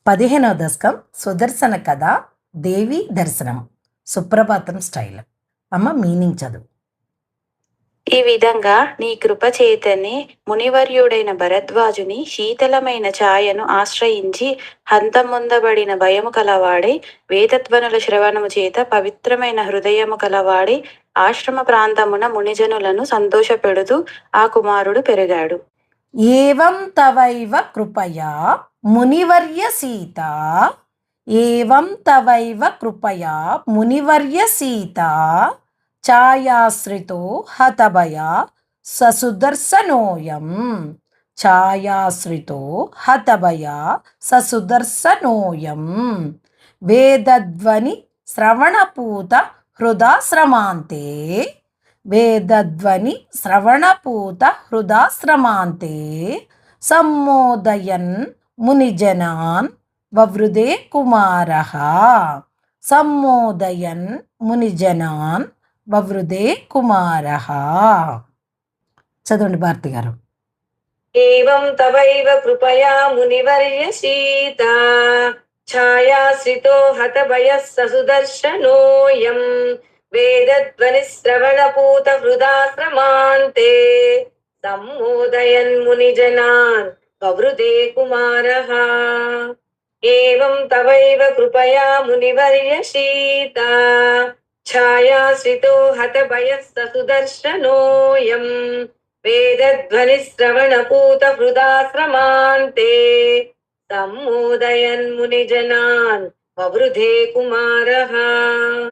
15వ దశకం సుదర్శన కథ దేవి దర్శనం సుప్రభాతం స్టైల్. అమ్మ మీనింగ్ చదువు. ఈ విధంగా నీ కృప చేతనే మునివర్యుడైన భరద్వాజుని శీతలమైన ఛాయను ఆశ్రయించి హంతమొందబడిన భయము కలవాడై వేదధ్వనుల శ్రవణము చేత పవిత్రమైన హృదయము కలవాడై ఆశ్రమ ప్రాంతమున మునిజనులను సంతోషపెడుతూ ఆ కుమారుడు పెరిగాడు. ఏవం తవైవ కృపయా మునివర్య సీత, ఏవం తవైవ కృపయా మునివర్య సీత, ఛాయాశ్రితో హతభయా ససుదర్శనోయం, ఛాయాశ్రితో హతభయా ససుదర్శనోయం, వేదధ్వని శ్రవణపూత హృదాశ్రమాంతే, వేదధ్వని శ్రవణపూత హృదాశ్రమాంతే సమ్మోదయన్ మునిజనాన్ వవృదే కుమారః, సమ్మోదయన్ మునిజనాన్ వవృదే కుమారః. చదవండి భారతి గారు. ఏవం తవైవ కృపయా మునివర్య సీత, ఛాయాశ్రితో హతభయః ససుదర్శనోయం, వేదధ్వని శ్రవణపూత హృదాశ్రమాంతే సమ్మోదయన్ మునిజనాన్ వవృదే కుమారః. ఏవం తవైవ కృపయా మునివర్య సీత, ఛాయాశ్రితో హతభయః ససుదర్శనోయం, వేదధ్వని శ్రవణపూత హృదాశ్రమాంతే సమ్మోదయన్ మునిజనాన్ వవృదే కుమారః.